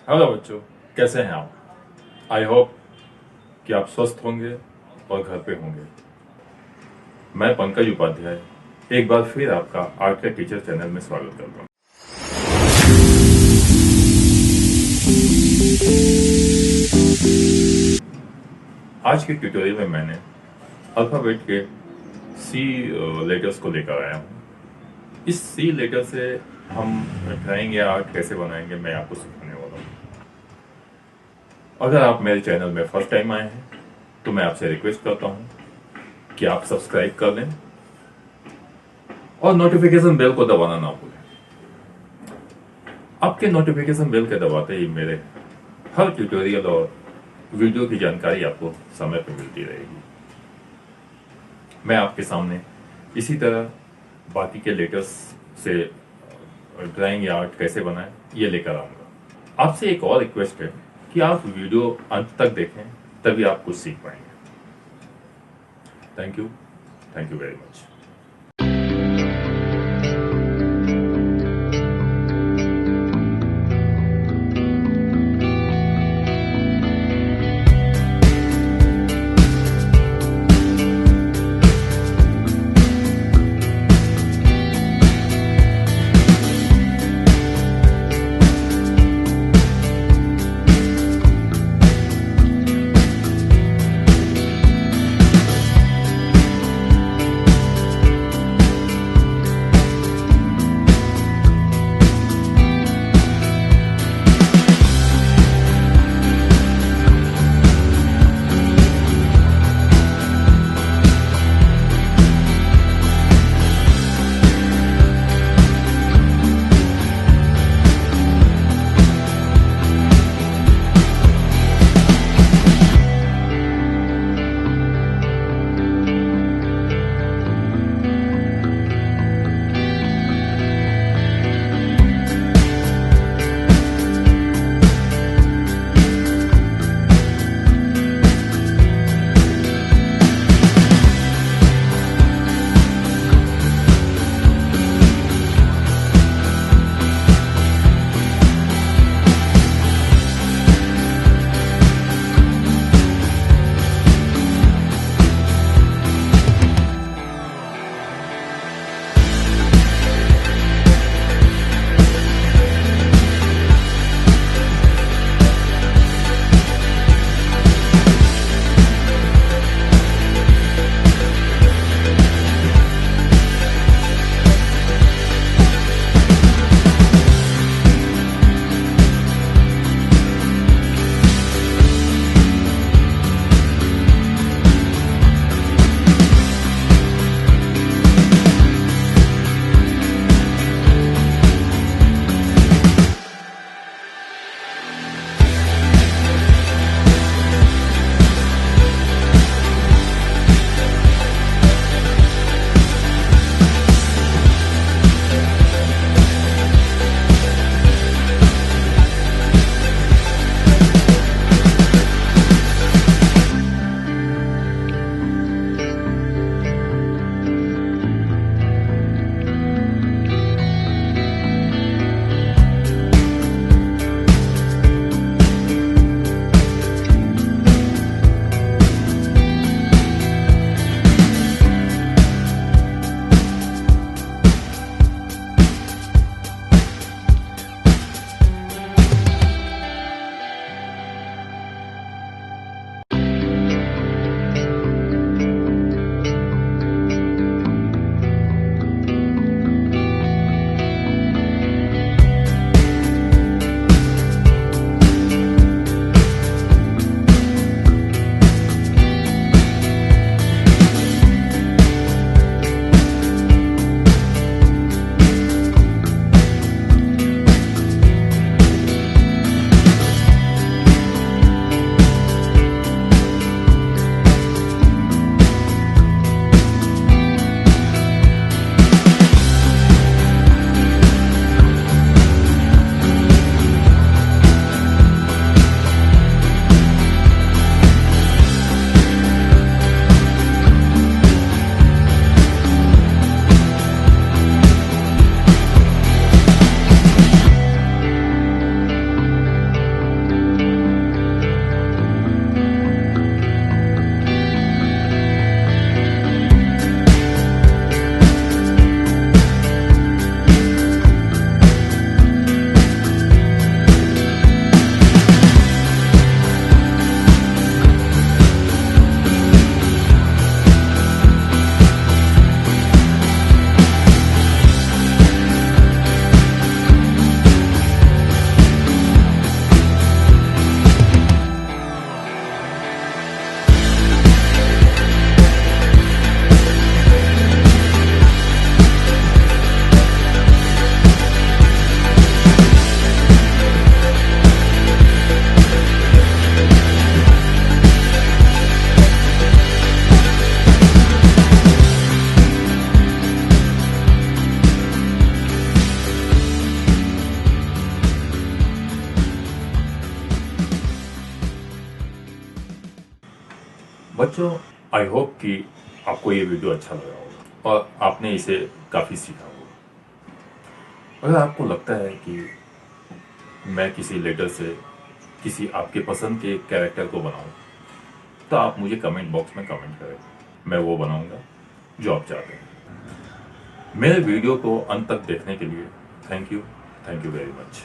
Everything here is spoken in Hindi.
हेलो बच्चों, कैसे हैं आप? आई होप कि आप स्वस्थ होंगे और घर पे होंगे। मैं पंकज उपाध्याय एक बार फिर आपका आर्ट के टीचर चैनल में स्वागत करता हूँ। आज के ट्यूटोरियल में मैंने अल्फाबेट के सी लेटर्स को लेकर आया हूँ। इस सी लेटर से हम ड्राइंग या आर्ट कैसे बनाएंगे मैं आपको सिखाने वाला हूँ। अगर आप मेरे चैनल में फर्स्ट टाइम आए हैं तो मैं आपसे रिक्वेस्ट करता हूँ कि आप सब्सक्राइब कर लें और नोटिफिकेशन बेल को दबाना ना भूलें। आपके नोटिफिकेशन बेल के दबाते ही मेरे हर ट्यूटोरियल और वीडियो की जानकारी आपको समय पर मिलती रहेगी। मैं आपके सामने इसी तरह बाकी के लेटर्स से ड्राइंग या आर्ट कैसे बनाएं ये लेकर आऊंगा। आपसे एक और रिक्वेस्ट है कि आप वीडियो अंत तक देखें, तभी आप कुछ सीख पाएंगे। Thank you very much. बच्चों, आई होप कि आपको ये वीडियो अच्छा लगा होगा और आपने इसे काफ़ी सीखा होगा। अगर आपको लगता है कि मैं किसी लेटर से किसी आपके पसंद के कैरेक्टर को बनाऊं, तो आप मुझे कमेंट बॉक्स में कमेंट करें, मैं वो बनाऊंगा जो आप चाहते हैं। मेरे वीडियो को अंत तक देखने के लिए थैंक यू वेरी मच।